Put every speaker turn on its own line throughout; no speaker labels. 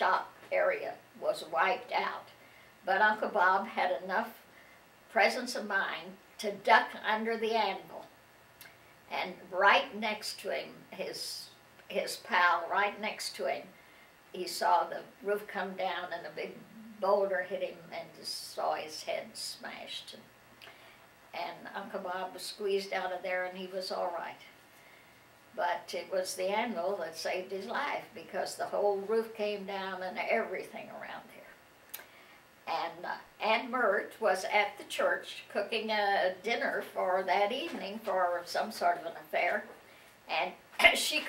shop area was wiped out. But Uncle Bob had enough presence of mind to duck under the anvil. And right next to him, his pal right next to him, he saw the roof come down and a big boulder hit him and just saw his head smashed. And Uncle Bob was squeezed out of there and he was all right. But it was the anvil that saved his life because the whole roof came down and everything around here. And Aunt Mert was at the church cooking a dinner for that evening for some sort of an affair. And she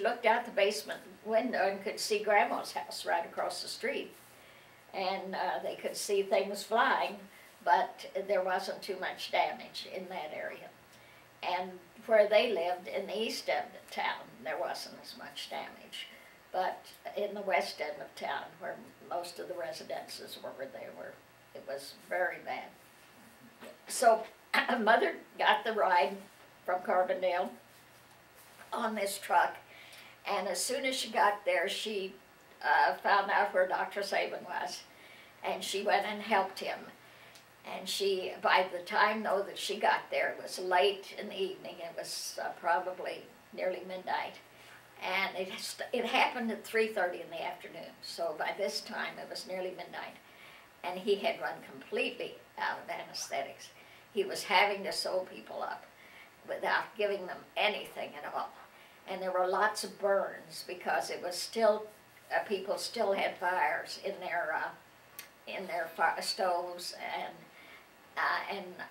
looked out the basement window and could see Grandma's house right across the street. And they could see things flying, but there wasn't too much damage in that area. And where they lived, in the east end of town, there wasn't as much damage. But in the west end of town, where most of the residences were, it was very bad. So Mother got the ride from Carbondale on this truck, and as soon as she got there, she found out where Dr. Sabin was, and she went and helped him. And by the time, though, that she got there, it was late in the evening. It was probably nearly midnight. And it happened at 3:30 in the afternoon. So by this time, it was nearly midnight. And he had run completely out of anesthetics. He was having to sew people up without giving them anything at all. And there were lots of burns because it was still, people still had fires in their stoves, and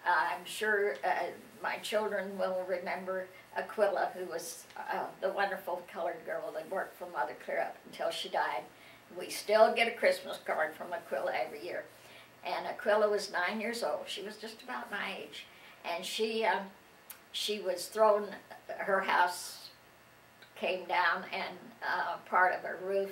I'm sure my children will remember Aquila, who was the wonderful colored girl that worked for Mother clear up until she died. We still get a Christmas card from Aquila every year. And Aquila was 9 years old. She was just about my age. And she was thrown, her house came down and part of her roof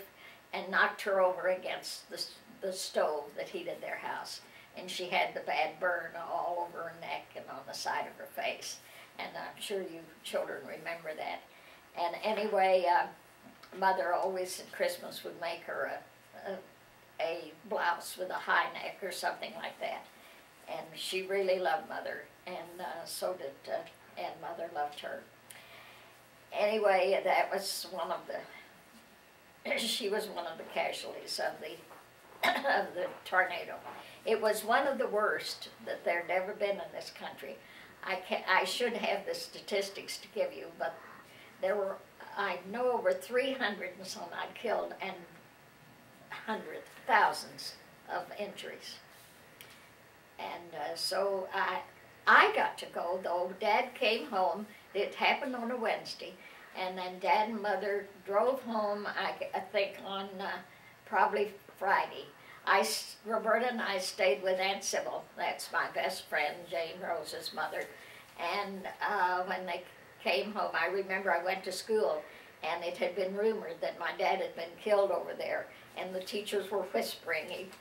and knocked her over against the stove that heated their house. And she had the bad burn all over her neck and on the side of her face. And I'm sure you children remember that. And anyway, Mother always at Christmas would make her a blouse with a high neck or something like that. And she really loved Mother, and so did, and Mother loved her. Anyway, that was one of she was one of the casualties of the tornado. It was one of the worst that there'd ever been in this country. I should have the statistics to give you, but there were, I know, over 300 and some odd killed and hundreds, thousands of injuries. And so I got to go, though. Dad came home. It happened on a Wednesday, and then Dad and Mother drove home, I think, on probably Friday. Roberta and I stayed with Aunt Sybil. That's my best friend, Jane Rose's mother. And when they came home, I remember I went to school, and it had been rumored that my dad had been killed over there, and the teachers were whispering,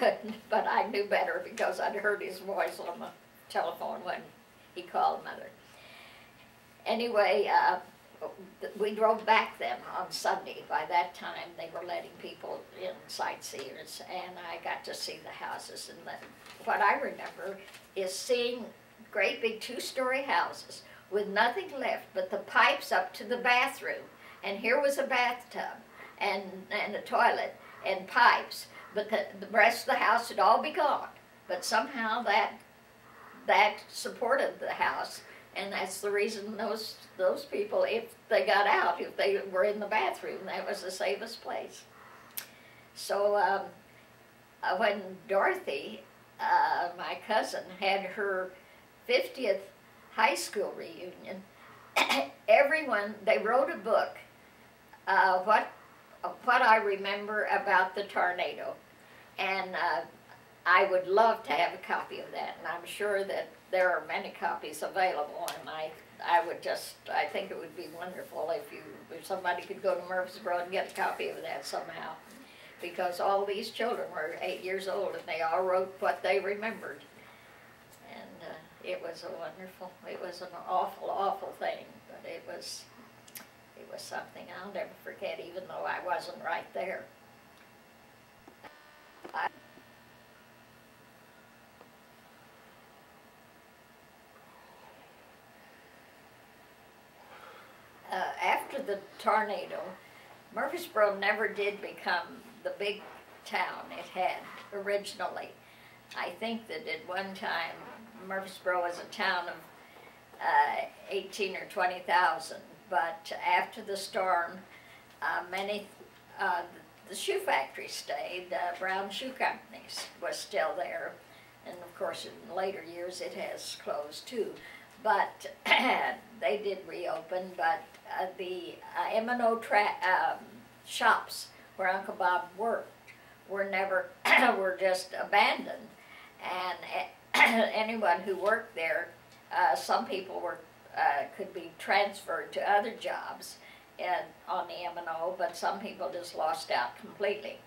but I knew better because I'd heard his voice on the telephone when he called Mother. Anyway, we drove back then on Sunday. By that time, they were letting people in, sightseers, and I got to see the houses. And what I remember is seeing great big two-story houses with nothing left but the pipes up to the bathroom. And here was a bathtub and a toilet and pipes, but the rest of the house had all be gone. But somehow that supported the house. And that's the reason those people, if they got out, if they were in the bathroom, that was the safest place. So when Dorothy, my cousin, had her 50th high school reunion, everyone, they wrote a book, what I remember about the tornado. And I would love to have a copy of that, and I'm sure that there are many copies available, and I think it would be wonderful if somebody could go to Murfreesboro and get a copy of that somehow, because all these children were 8 years old, and they all wrote what they remembered, and it was an awful, awful thing, but it was It was something I'll never forget, even though I wasn't right there. After the tornado, Murfreesboro never did become the big town it had originally. I think that at one time Murfreesboro was a town of 18 or 20,000, but after the storm, the shoe factory stayed. Brown Shoe Companies was still there, and of course in later years it has closed too. But they did reopen, but the M&O shops where Uncle Bob worked were never, were just abandoned. And anyone who worked there, some people were, could be transferred to other jobs on the M&O, but some people just lost out completely.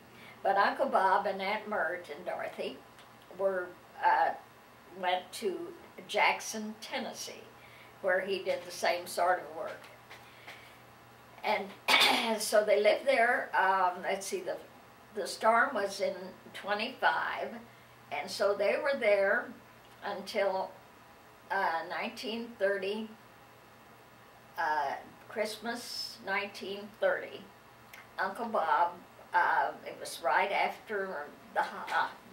But Uncle Bob and Aunt Mert and Dorothy were, went to Jackson, Tennessee, where he did the same sort of work. And so they lived there. Let's see, the storm was in 25, and so they were there until 1930, Christmas 1930. Uncle Bob, it was right after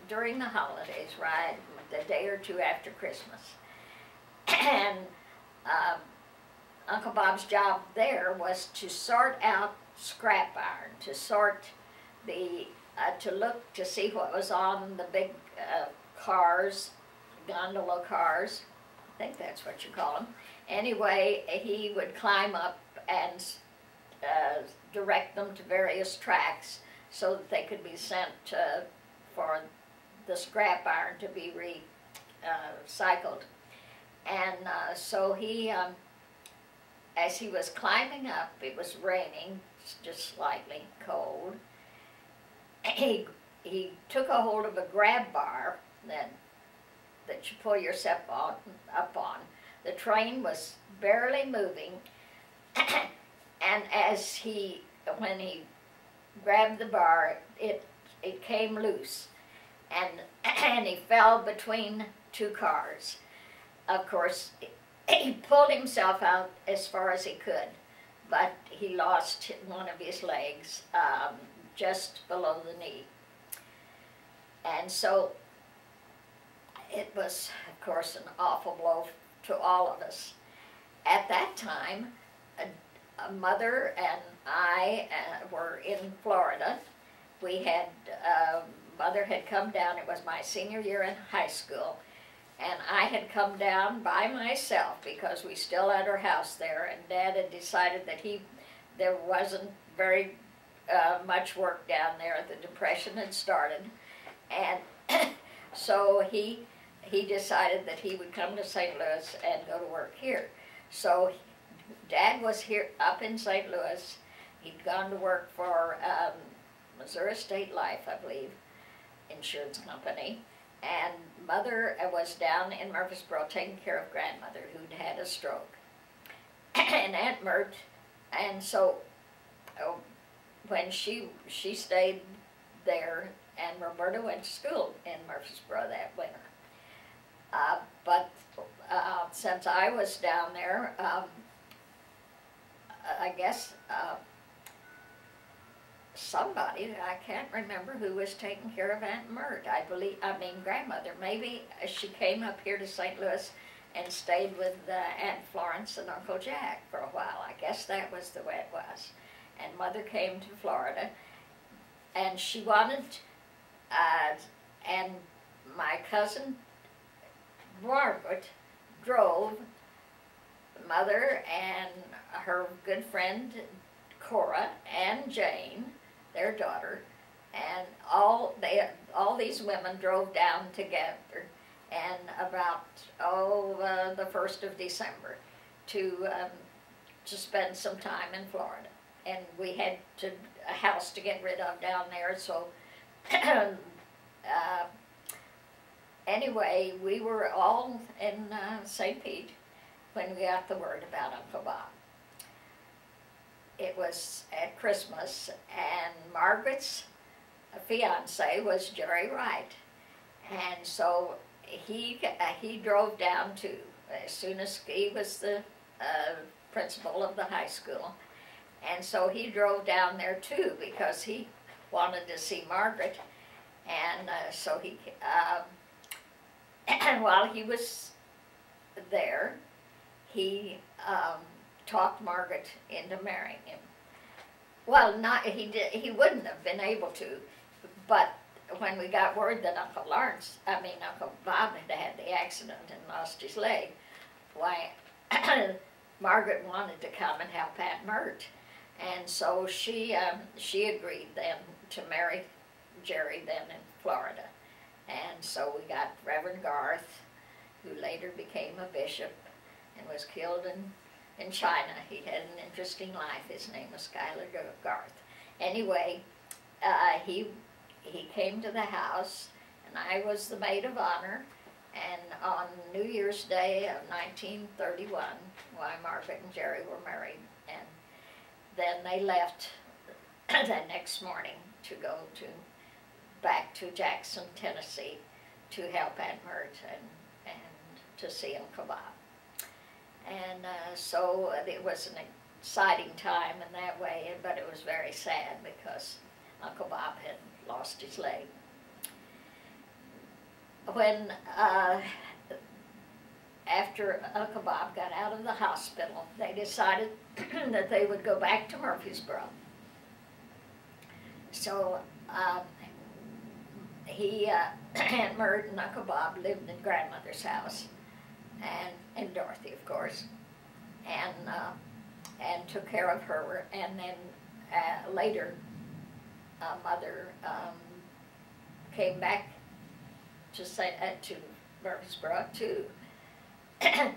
during the holidays, right, the day or two after Christmas. And Uncle Bob's job there was to sort out scrap iron, to sort the, to look to see what was on the big cars, gondola cars, I think that's what you call them. Anyway, he would climb up and direct them to various tracks so that they could be sent for the scrap iron to be recycled. And so he, as he was climbing up, it was raining, just slightly cold. He took a hold of a grab bar that you pull yourself up on. The train was barely moving, and when he grabbed the bar, it came loose, and he fell between two cars. Of course, he pulled himself out as far as he could, but he lost one of his legs just below the knee. And so it was, of course, an awful blow to all of us. At that time, a mother and I were in Florida. We had, mother had come down, it was my senior year in high school, and I had come down by myself because we still had our house there, and Dad had decided that there wasn't very much work down there. The Depression had started, and so he decided that he would come to St. Louis and go to work here. So Dad was here up in St. Louis. He'd gone to work for Missouri State Life, I believe, insurance company. And Mother was down in Murfreesboro taking care of grandmother who'd had a stroke. And Aunt Mert, and so when she stayed there, and Roberta went to school in Murfreesboro that winter. But since I was down there, I guess somebody, I can't remember who was taking care of Aunt Mert. I mean grandmother. Maybe she came up here to St. Louis and stayed with Aunt Florence and Uncle Jack for a while. I guess that was the way it was. And Mother came to Florida, and she wanted, and my cousin Margaret drove Mother and her good friend Cora and Jane, their daughter, and all these women drove down together, and about the 1st of December to spend some time in Florida. And we had a house to get rid of down there, so anyway, we were all in St. Pete when we got the word about Uncle Bob. it was at Christmas, and Margaret's fiance was Jerry Wright. And so he drove down to, as soon as he was the principal of the high school, and so he drove down there too because he wanted to see Margaret. And so he, while he was there, he talked Margaret into marrying him. Well, he wouldn't have been able to, but when we got word that Uncle Bob had had the accident and lost his leg, why, Margaret wanted to come and help Aunt Mert. And so she agreed then to marry Jerry then in Florida. And so we got Reverend Garth, who later became a bishop and was killed in China. He had an interesting life. His name was Schuyler Garth. Anyway, he came to the house, and I was the maid of honor. And on New Year's Day of 1931, why Margaret and Jerry were married, and then they left the next morning to go back to Jackson, Tennessee, to help Aunt Mert and to see Uncle Bob. And so it was an exciting time in that way, but it was very sad because Uncle Bob had lost his leg. When, after Uncle Bob got out of the hospital, they decided that they would go back to Murfreesboro. So Aunt Mert and Uncle Bob lived in grandmother's house, and Dorothy, of course, and took care of her. And then later, Mother came back to Murfreesboro too, and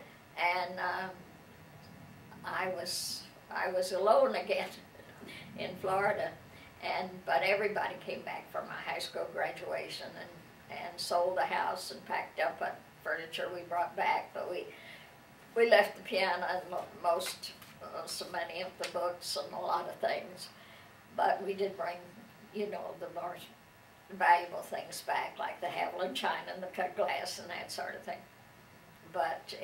I was alone again in Florida. But everybody came back for my high school graduation and sold the house and packed up what furniture we brought back. But we left the piano and so many of the books and a lot of things. But we did bring, the more valuable things back, like the Haviland china and the cut glass and that sort of thing. But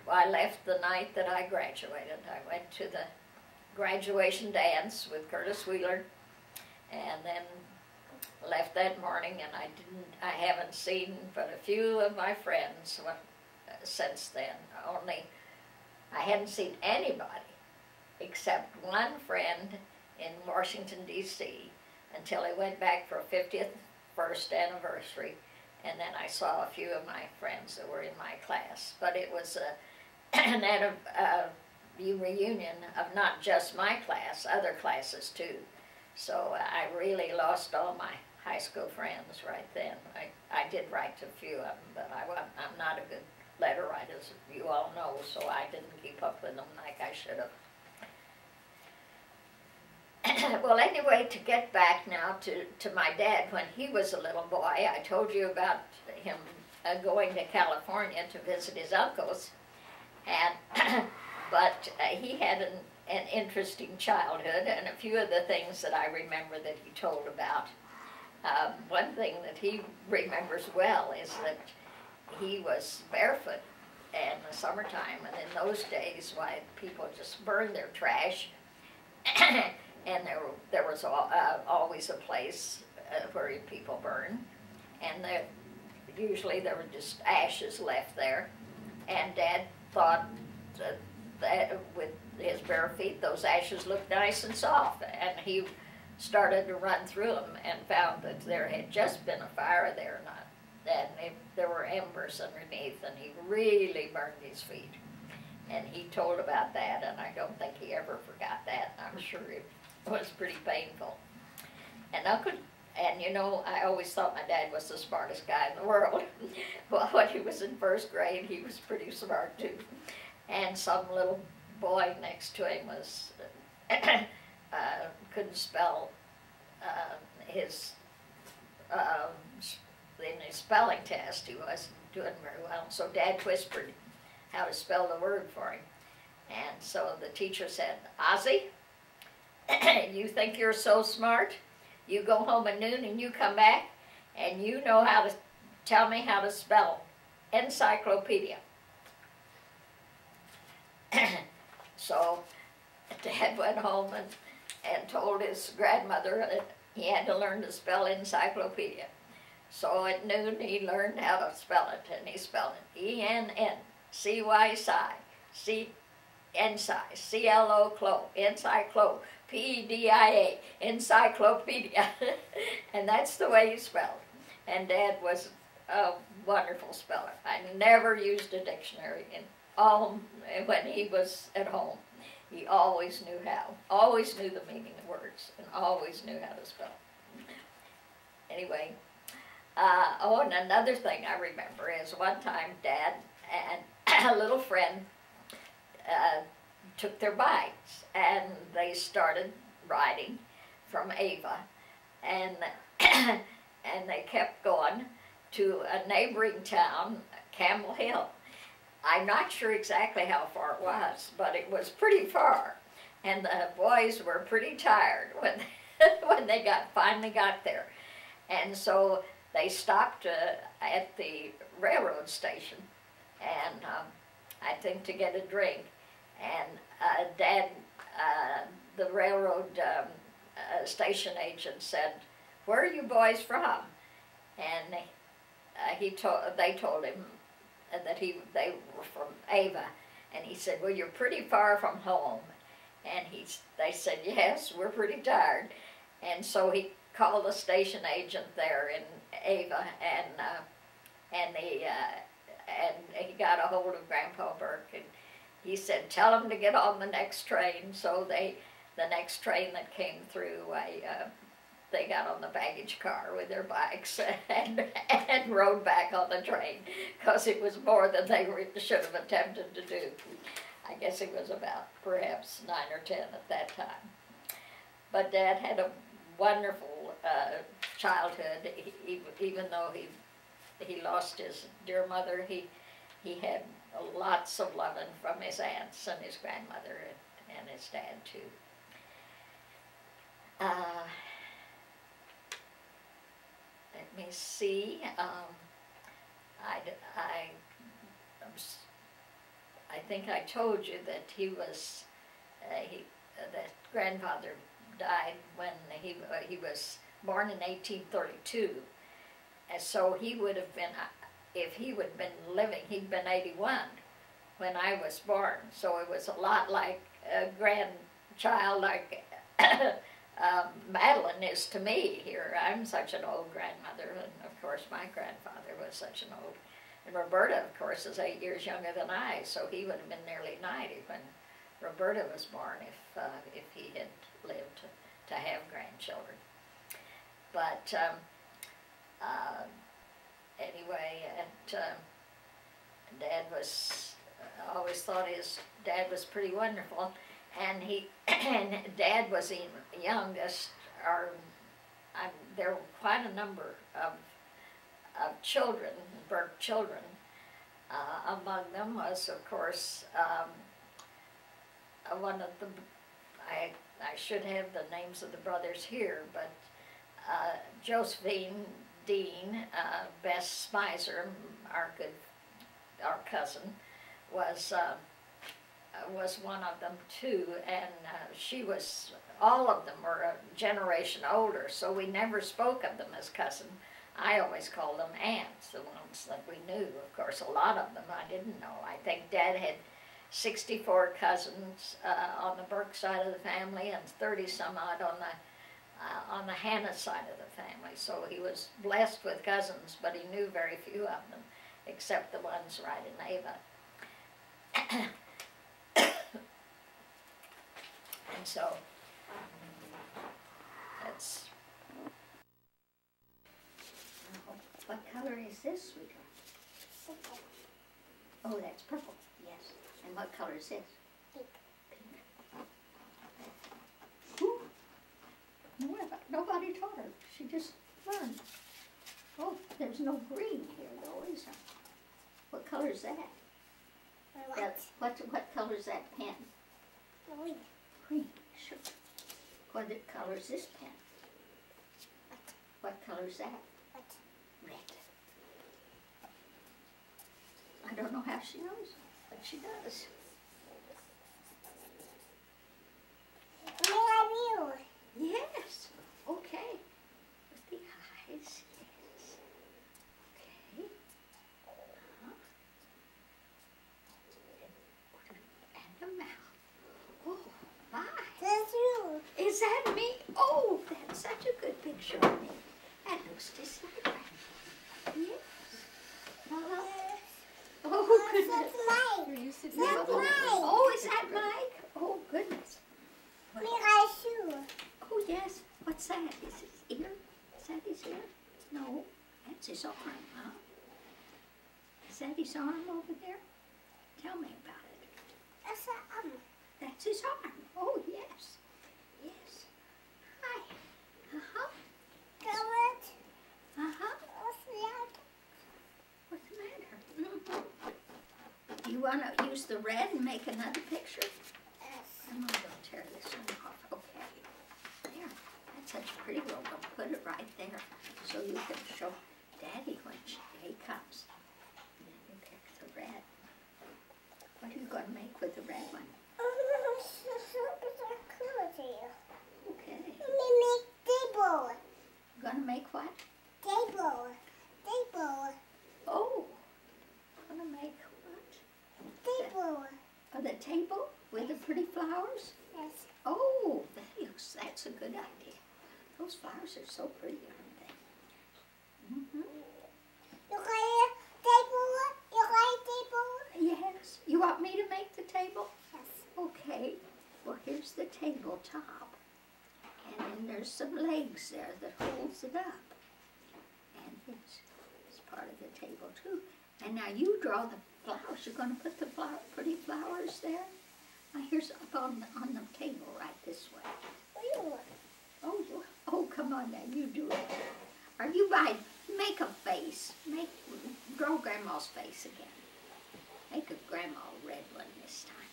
I left the night that I graduated. I went to the graduation dance with Curtis Wheeler, and then left that morning, and I haven't seen but a few of my friends since then. Only I hadn't seen anybody except one friend in Washington, D.C. until I went back for a 51st anniversary, and then I saw a few of my friends that were in my class. But it was a reunion of not just my class, other classes too. So I really lost all my high school friends right then. I did write to a few of them, but I'm not a good letter writer, as you all know, so I didn't keep up with them like I should have. Well, anyway, to get back now to my dad, when he was a little boy, I told you about him going to California to visit his uncles, and but he had an interesting childhood, and a few of the things that I remember that he told about. One thing that he remembers well is that he was barefoot in the summertime, and in those days, why people just burned their trash, and there was always a place where people burn, and usually there were just ashes left there, and Dad thought that with his bare feet, those ashes looked nice and soft, and he started to run through them and found that there had just been a fire there, and there were embers underneath, and he really burned his feet. And he told about that, and I don't think he ever forgot that. I'm sure it was pretty painful. And I always thought my dad was the smartest guy in the world. Well, when he was in first grade, he was pretty smart too. And some little boy next to him was couldn't spell in his spelling test. He wasn't doing very well. So Dad whispered how to spell the word for him. And so the teacher said, Ozzy. You think you're so smart? You go home at noon and you come back and you know how to tell me how to spell encyclopedia. So Dad went home and told his grandmother that he had to learn to spell encyclopedia. So at noon he learned how to spell it, and he spelled it E-N-N-C-Y-C-I, C-N-C-I, C-L-O, encyclo, P-E-D-I-A, encyclopedia. And that's the way he spelled. And Dad was a wonderful speller. I never used a dictionary when he was at home. He always knew how, always knew the meaning of words, and always knew how to spell. Anyway, and another thing I remember is one time Dad and a little friend took their bikes and they started riding from Ava, and and they kept going to a neighboring town, Camel Hill. I'm not sure exactly how far it was, but it was pretty far, and the boys were pretty tired when they finally got there, and so they stopped at the railroad station, and I think to get a drink, and Dad, the railroad station agent said, "Where are you boys from?" And they told him that they were from Ava, and he said, "Well, you're pretty far from home." And they said, "Yes, we're pretty tired." And so he called the station agent there in Ava, and he got a hold of Grandpa Burke, and he said, "Tell him to get on the next train." So the next train that came through, they got on the baggage car with their bikes and rode back on the train, because it was more than they should have attempted to do. I guess he was about perhaps 9 or 10 at that time. But Dad had a wonderful childhood. Even though he lost his dear mother, he had lots of loving from his aunts and his grandmother and his dad too. Let me see. I think I told you that that grandfather died when he was born in 1832, and so he would have been, if he would have been living, he'd been 81 when I was born. So it was a lot like a grandchild, like Madeline is to me here. I'm such an old grandmother, and of course my grandfather was such an old. And Roberta, of course, is 8 years younger than I, so he would have been nearly 90 when Roberta was born, if he had lived to have grandchildren. But anyway, Dad was, I always thought his dad was pretty wonderful, and Dad was the youngest. There were quite a number of children, Burke children. Among them was, of course, one of the, I should have the names of the brothers here, but Josephine Dean, Bess Spicer, our cousin, was one of them too, and all of them were a generation older, so we never spoke of them as cousins. I always called them aunts, the ones that we knew. Of course, a lot of them I didn't know. I think Dad had 64 cousins on the Burke side of the family, and 30-some odd on the Hannah side of the family. So he was blessed with cousins, but he knew very few of them, except the ones right in Ava. And so that's. What color is this, sweetheart? Oh, that's purple, yes. And what color is this? Pink. Pink. Nobody taught her. She just learned. Oh, there's no green here, though, is there? What color is that? What color is that pen? Green. Green, sure. What color is this pen? What color is that? Red. I don't know how she knows, but she does. Yes. Okay. With the eyes. Yes. Okay. And the mouth. Oh, my.
That's you.
Is that me? Oh, that's such a good picture of me. That looks just like that. Yes. Oh, goodness.
That's Mike. That's Mike.
Oh, is that Mike? Oh, goodness.
Shoe.
Oh, yes. What's that? Is his ear? Is that his ear? No, that's his arm, huh? Is that his arm over there? Tell me about it.
That's
That's his arm. Oh, yes. Yes. Hi. Uh-huh.
Carrot.
Uh-huh.
What's that?
What's the matter? Do you want to use the red and make another picture?
Yes.
I'm going to tear this one off. Okay. There. That's such a pretty one. We'll put it right there so you can show Daddy when he comes. And then you pick the red. What are you going to make with the red one? Okay.
Make table.
You're going to make what?
Table. Table.
Oh. Going to make what?
Table.
Oh, the table with the pretty flowers?
Yes.
Oh, that's a good idea. Those flowers are so pretty, aren't they? Mm-hmm.
You got a table? You got a table?
Yes. You want me to make the table?
Yes.
Okay. Well, here's the tabletop. And then there's some legs there that holds it up. And it's part of the table, too. And now you draw the flowers. You're going to put the pretty flowers there? Now here's up on the table right this way. Oh, come on now, you do it. Are you right? Make a face. Draw Grandma's face again. Make a Grandma red one this time.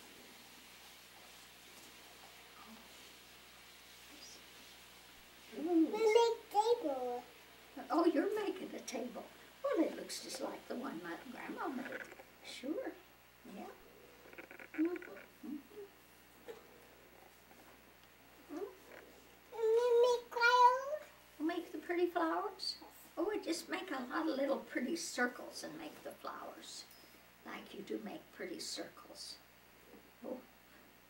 We make table.
Oh, you're making a table. Well, it looks just like the one my Grandma made. Sure. Yeah. Mm-hmm. Make the pretty flowers? Oh, we just make a lot of little pretty circles and make the flowers. Like you do make pretty circles. Oh,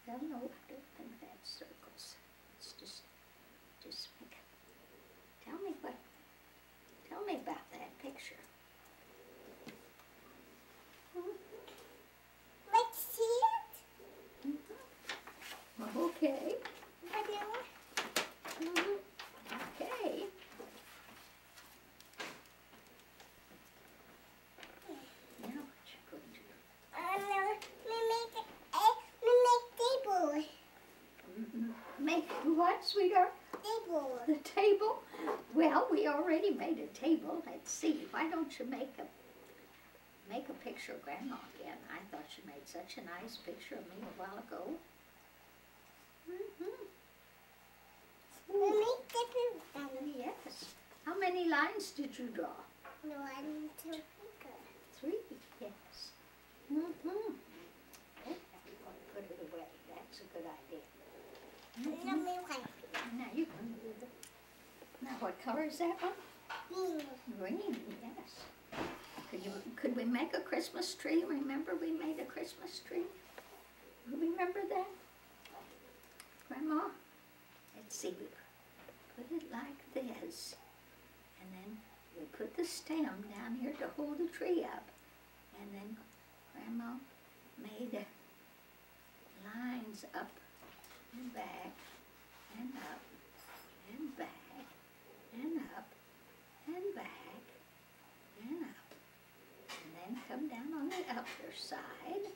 no, I don't think that's circles. It's just make it. Tell me about that picture.
Let's see it.
Mm-hmm. Okay. Mm-hmm. Okay. Now what you going to do?
We make table.
Mm-hmm. Make what, sweetheart?
Table.
The table? Well, we already made a table. Let's see. Why don't you make a picture of Grandma again? I thought you made such a nice picture of me a while ago. Mm-hmm.
We make different.
Yes. How many lines did you draw?
1, 2,
3. Yes. Mm-hmm. Okay, now you're going to put it away. That's a good idea. Mm-hmm. Now you can do it. Now what color is that one? Green, yes. Could we make a Christmas tree? Remember we made a Christmas tree? Remember that? Grandma? Let's see, we put it like this. And then we put the stem down here to hold the tree up. And then Grandma made lines up and back and up and back and up and back and up. And then come down on the other side.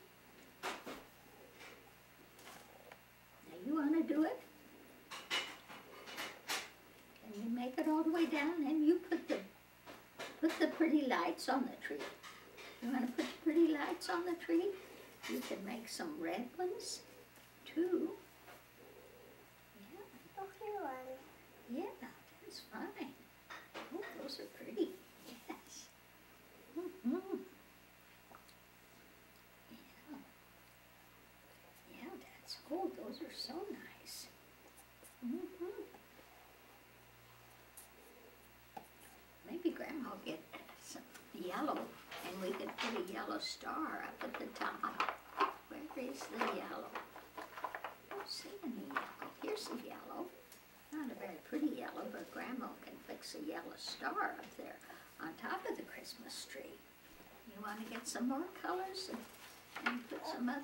Now you want to do it? And you make it all the way down and you put the pretty lights on the tree. You want to put the pretty lights on the tree? You can make some red ones too. Yeah.
one.
Yeah, that's fine. Oh, those are pretty. Yes. Mm-hmm. Yeah. Yeah, that's, oh, those are so nice. Mm-hmm. Maybe Grandma will get some yellow and we could put a yellow star up at the top. Where is the yellow? I don't see any yellow. Here's the yellow. Not a very pretty yellow, but Grandma can fix a yellow star up there on top of the Christmas tree. You want to get some more colors and put some other...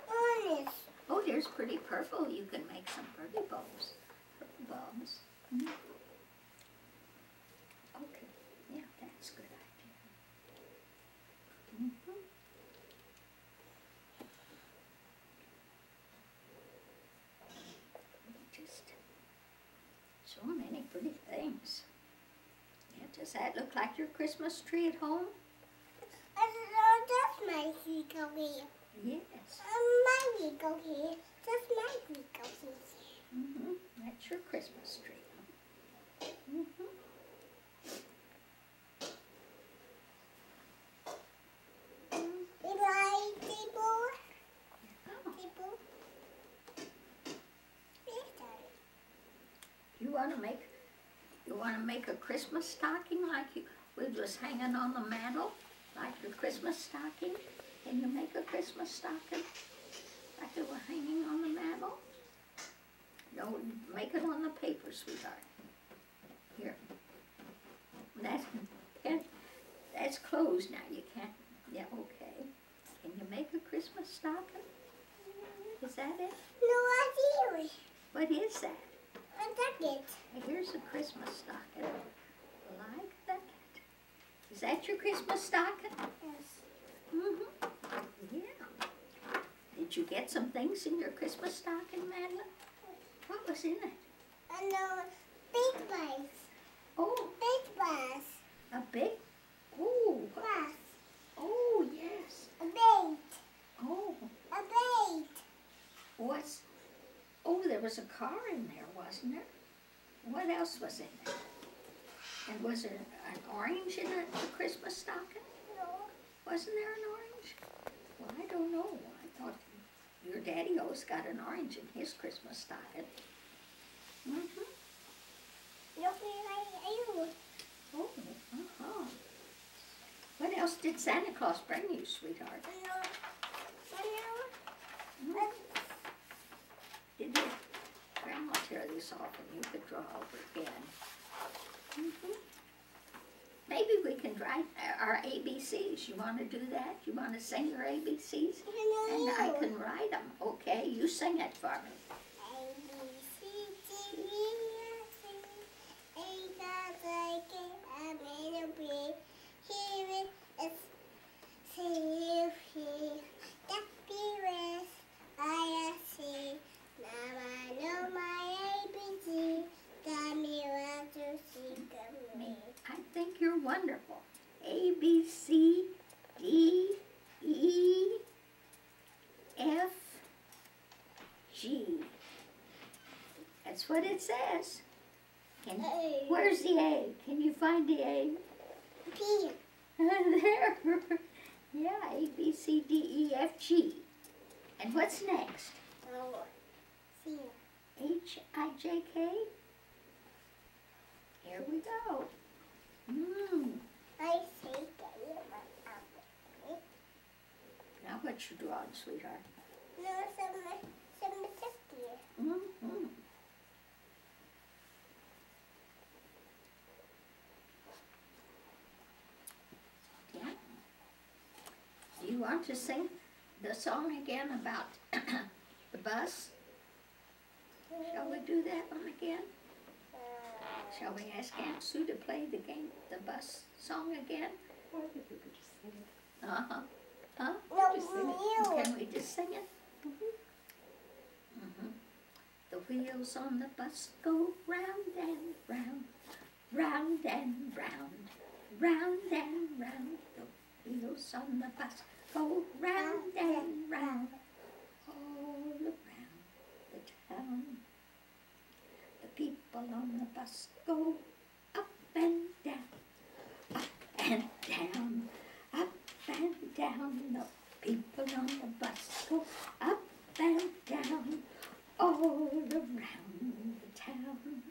Orange.
Oh, here's pretty purple. You can make some pretty bulbs. Purple bulbs. Mm-hmm. Okay, yeah, that's a good idea. Mm-hmm. Just so many pretty things. Yeah, does that look like your Christmas tree at home?
That's my Lego here.
Yes.
My Lego here. That's my Lego here.
Mm-hmm. That's your Christmas tree. Mm-hmm. You want to make a Christmas stocking like we was hanging on the mantle, like your Christmas stocking? Can you make a Christmas stocking like it were hanging on the mantle? No, make it on the paper, sweetheart. Here. That's closed now. You can't. Yeah, okay. Can you make a Christmas stocking? Is that it?
No idea.
What is that?
A bucket.
Here's a Christmas stocking. Like that. Is that your Christmas stocking?
Yes.
Mm-hmm. Yeah. Did you get some things in your Christmas stocking, Madeline? What was in it?
Big bags.
Oh.
Big bags.
A big? Oh.
Bags.
Oh, yes.
A bait.
Oh.
A bait.
What's? Oh, there was a car in there, wasn't there? What else was in there? And was there an orange in the Christmas stocking?
No.
Wasn't there an orange? Well, I don't know. I thought your daddy always got an orange in his Christmas stocking. Mm-hmm. Oh, uh-huh. What else did Santa Claus bring you, sweetheart? Did you? Grandma tear this off and you could draw over again. Mm-hmm. Maybe we can write our ABCs. You want to do that? You want to sing your ABCs? And I can write them. Okay, you sing it for me. I think you're wonderful. A, B, C, D, E, F, G. That's what it says. Where's the A? Can you find the A?
P.
There. Yeah, A, B, C, D, E, F, G. And what's next?
C.
H, I, J, K? Here we go.
I say
Now what you drawing, sweetheart?
no, some 50.
Mm-hmm. Yeah. Do you want to sing the song again about the bus? Shall we do that one again? Shall we ask Aunt Sue to play the bus song again?
Or if you could just sing it.
Uh-huh. Huh?
No,
Just sing it.
you.
Can we just sing it? Mm-hmm. The wheels on the bus go round and round, round and round, round and round. The wheels on the bus go round and round, all around the town. The people on the bus go up and down, up and down, up and down. The people on the bus go up and down, all around the town.